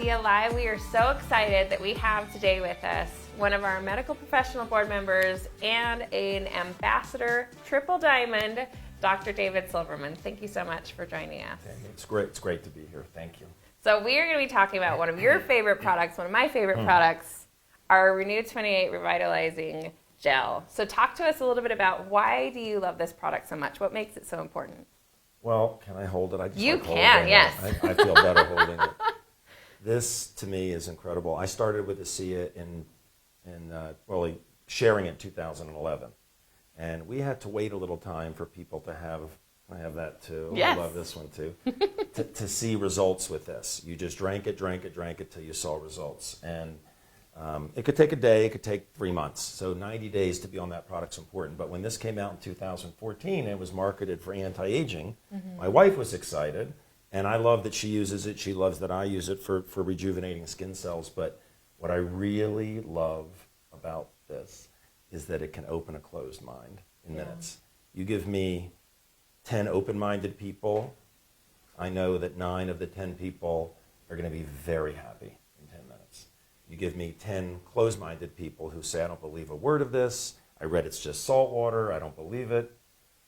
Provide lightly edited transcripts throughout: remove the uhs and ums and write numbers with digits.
ASEA Live. We are so excited that we have today with us one of our medical professional board members and an ambassador, Triple Diamond, Dr. David Silverman. Thank you so much for joining us. It's great. It's great to be here. Thank you. So we are going to be talking about one of your favorite products, one of my favorite products, our RENU28 Revitalizing Gel. So talk to us a little bit about why do you love this product so much? What makes it so important? Well, can I hold it? I just You like can, holding yes. it. I feel better holding it. This, to me, is incredible. I started with ASEA in sharing in 2011. And we had to wait a little time for people to have, I have that too. Yes. I love this one too. to see results with this. You just drank it till you saw results. And it could take a day, it could take 3 months. So 90 days to be on that product's important. But when this came out in 2014, it was marketed for anti-aging. My wife was excited, and I love that she uses it. She loves that I use it for rejuvenating skin cells. But what I really love about this is that it can open a closed mind in minutes. You give me 10 open-minded people, I know that 9 of the 10 people are going to be very happy in 10 minutes. You give me 10 closed-minded people who say, I don't believe a word of this, I read it's just salt water, I don't believe it.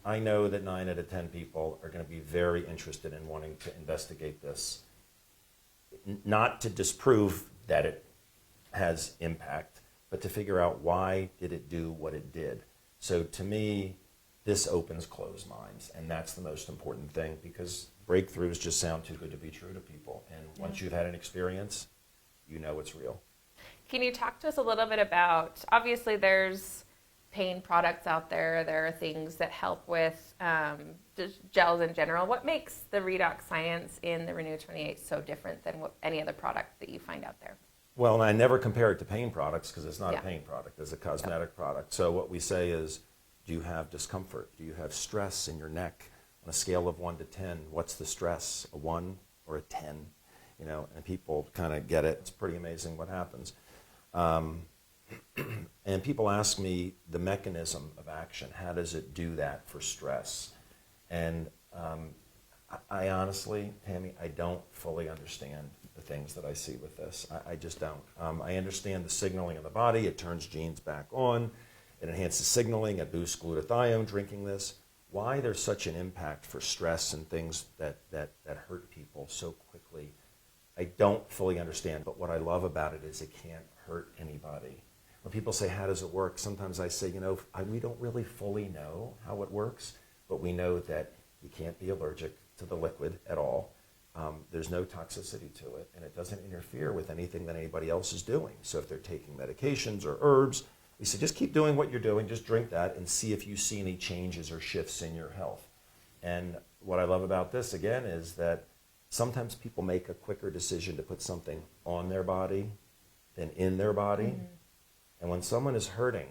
I know that 9 out of 10 people are going to be very interested in wanting to investigate this. Not to disprove that it has impact, but to figure out why did it do what it did. So to me, this opens closed minds, and that's the most important thing, because breakthroughs just sound too good to be true to people. And once you've had an experience, you know it's real. Can you talk to us a little bit about, obviously there's pain products out there, there are things that help with just gels in general. What makes the redox science in the RENU28 so different than any other product that you find out there? Well, and I never compare it to pain products because it's not a pain product, it's a cosmetic product. So what we say is, do you have discomfort? Do you have stress in your neck? On a scale of 1 to 10, what's the stress? A 1 or a 10? You know, and people kind of get it. It's pretty amazing what happens. And people ask me the mechanism of action. How does it do that for stress? And I honestly, Tammy, I don't fully understand the things that I see with this. I just don't. I understand the signaling of the body. It turns genes back on. It enhances signaling. It boosts glutathione drinking this. Why there's such an impact for stress and things that hurt people so quickly, I don't fully understand. But what I love about it is it can't hurt anybody. When people say, how does it work? Sometimes I say, we don't really fully know how it works, but we know that you can't be allergic to the liquid at all. There's no toxicity to it, and it doesn't interfere with anything that anybody else is doing. So if they're taking medications or herbs, we say, just keep doing what you're doing, just drink that and see if you see any changes or shifts in your health. And what I love about this, again, is that sometimes people make a quicker decision to put something on their body than in their body. And when someone is hurting,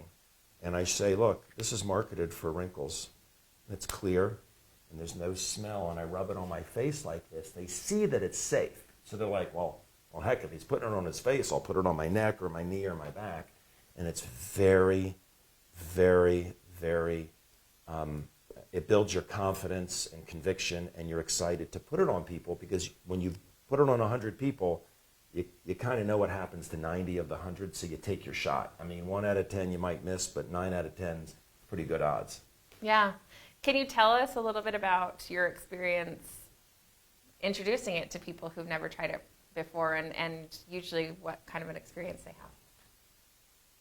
and I say, look, this is marketed for wrinkles, it's clear, and there's no smell, and I rub it on my face like this, they see that it's safe. So they're like, well, heck, if he's putting it on his face, I'll put it on my neck or my knee or my back. And it's very, very, very, it builds your confidence and conviction, and you're excited to put it on people, because when you put it on 100 people, you kind of know what happens to 90 of the 100, so you take your shot. I mean, 1 out of 10 you might miss, but 9 out of 10 is pretty good odds. Yeah. Can you tell us a little bit about your experience introducing it to people who've never tried it before, and usually what kind of an experience they have?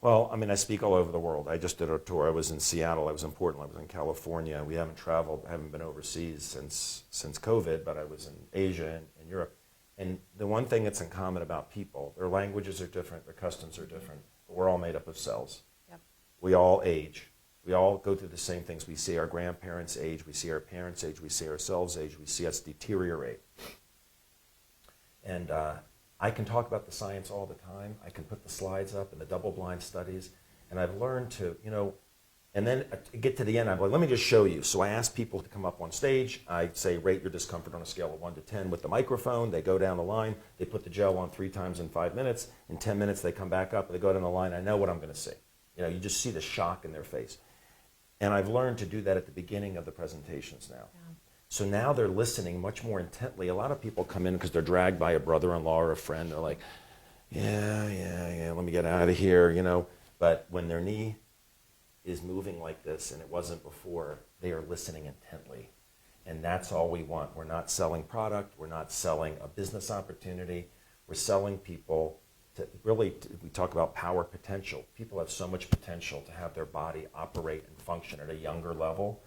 Well, I mean, I speak all over the world. I just did a tour. I was in Seattle, I was in Portland, I was in California. We haven't traveled, haven't been overseas since COVID, but I was in Asia and Europe. And the one thing that's in common about people, their languages are different, their customs are different, but we're all made up of cells. Yep. We all age. We all go through the same things. We see our grandparents age, we see our parents age, we see ourselves age, we see us deteriorate. And I can talk about the science all the time. I can put the slides up and the double-blind studies, and I've learned to, and then get to the end, I'm like, let me just show you. So I ask people to come up on stage. I say, rate your discomfort on a scale of 1 to 10 with the microphone. They go down the line. They put the gel on 3 times in 5 minutes. In 10 minutes, they come back up. They go down the line. I know what I'm going to see. You just see the shock in their face. And I've learned to do that at the beginning of the presentations now. Yeah. So now they're listening much more intently. A lot of people come in because they're dragged by a brother-in-law or a friend. They're like, yeah, let me get out of here, you know. But when their knee is moving like this and it wasn't before, they are listening intently. And that's all we want. We're not selling product. We're not selling a business opportunity. We're selling people to really, we talk about power potential. People have so much potential to have their body operate and function at a younger level.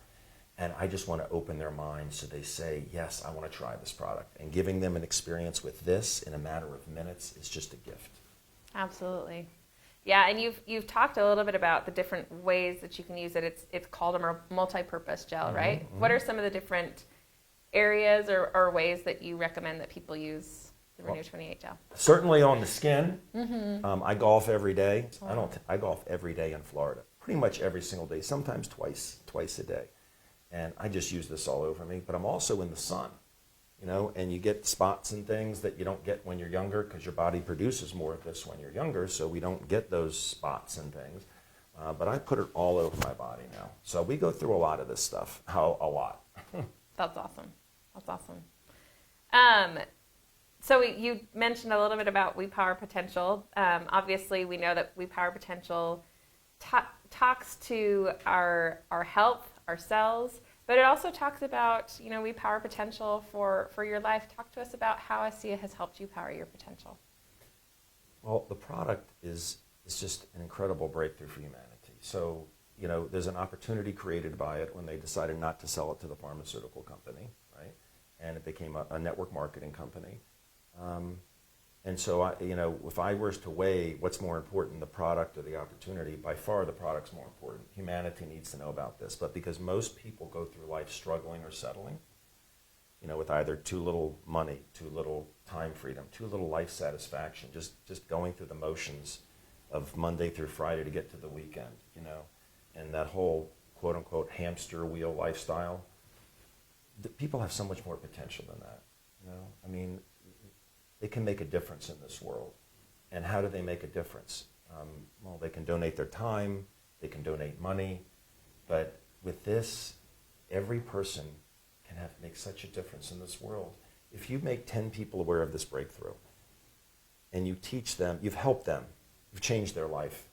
And I just want to open their minds so they say, yes, I want to try this product. And giving them an experience with this in a matter of minutes is just a gift. Absolutely. Yeah, and you've talked a little bit about the different ways that you can use it. It's called a multi-purpose gel, right? Mm-hmm. What are some of the different areas or ways that you recommend that people use the RENU28 gel? Certainly on the skin. Mm-hmm. I golf every day. Oh. I golf every day in Florida, pretty much every single day, sometimes twice a day. And I just use this all over me. But I'm also in the sun, you know, and you get spots and things that you don't get when you're younger because your body produces more of this when you're younger, so we don't get those spots and things. But I put it all over my body now. So we go through a lot of this stuff, a lot. That's awesome. That's awesome. So you mentioned a little bit about We Power Potential. Obviously, we know that We Power Potential talks to our health, our cells, but it also talks about, you know, We Power Potential for your life. Talk to us about how ASEA has helped you power your potential. Well, the product is just an incredible breakthrough for humanity. So, you know, there's an opportunity created by it when they decided not to sell it to the pharmaceutical company, right? And it became a network marketing company. And so, you know, if I were to weigh what's more important, the product or the opportunity, by far the product's more important. Humanity needs to know about this. But because most people go through life struggling or settling, you know, with either too little money, too little time freedom, too little life satisfaction, just going through the motions of Monday through Friday to get to the weekend, you know, and that whole quote-unquote hamster wheel lifestyle, people have so much more potential than that, you know. I mean, they can make a difference in this world. And how do they make a difference? Well, they can donate their time, they can donate money, but with this, every person can make such a difference in this world. If you make 10 people aware of this breakthrough, and you teach them, you've helped them, you've changed their life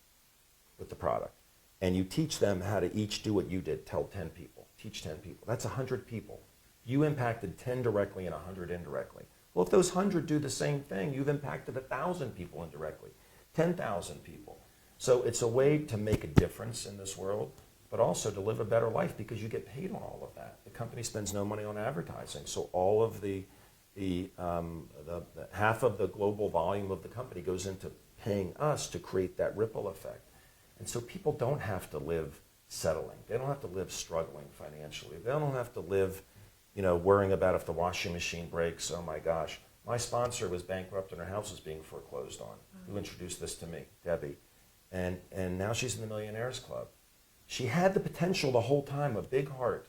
with the product, and you teach them how to each do what you did, tell 10 people, teach 10 people. That's 100 people. You impacted 10 directly and 100 indirectly. Well, if those 100 do the same thing, you've impacted 1,000 people indirectly, 10,000 people. So it's a way to make a difference in this world, but also to live a better life because you get paid on all of that. The company spends no money on advertising, so all of the half of the global volume of the company goes into paying us to create that ripple effect. And so people don't have to live settling. They don't have to live struggling financially. They don't have to live, you know, worrying about if the washing machine breaks. Oh my gosh, my sponsor was bankrupt and her house was being foreclosed on. Who introduced this to me? Debbie. And now she's in the Millionaires Club. She had the potential the whole time, a big heart,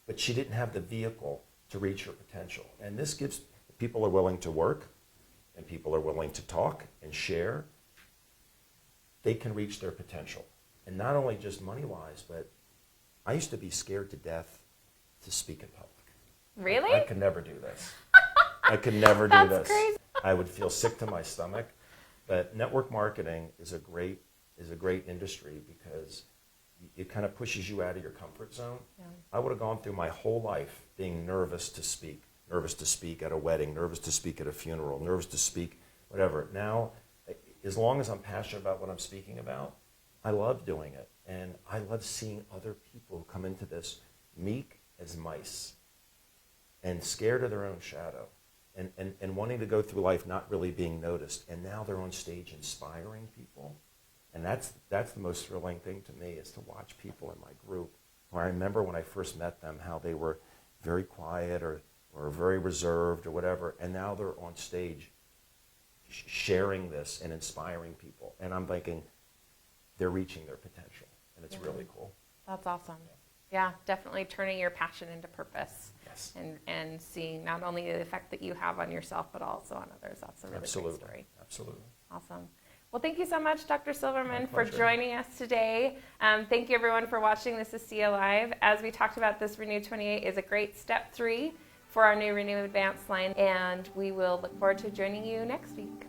but she didn't have the vehicle to reach her potential. And this gives, people are willing to work and people are willing to talk and share. They can reach their potential. And not only just money-wise, but I used to be scared to death to speak in public. Really? I could never do this. I could never do That's this. Crazy. I would feel sick to my stomach. But network marketing is a great industry because it kind of pushes you out of your comfort zone. Yeah. I would have gone through my whole life being nervous to speak at a wedding, nervous to speak at a funeral, nervous to speak, whatever. Now, as long as I'm passionate about what I'm speaking about, I love doing it. And I love seeing other people come into this meek as mice and scared of their own shadow and wanting to go through life not really being noticed. And now they're on stage inspiring people. And that's the most thrilling thing to me, is to watch people in my group. Where I remember when I first met them, how they were very quiet or very reserved or whatever, and now they're on stage sharing this and inspiring people. And I'm thinking, they're reaching their potential, and it's really cool. That's awesome. Yeah, definitely turning your passion into purpose. Yes. And seeing not only the effect that you have on yourself, but also on others. That's a really great story. Absolutely. Awesome. Well, thank you so much, Dr. Silverman, for pleasure. joining us today. Thank you, everyone, for watching. This is ASEA Live. As we talked about, this RENU28 is a great step 3 for our new RENU Advanced line, and we will look forward to joining you next week.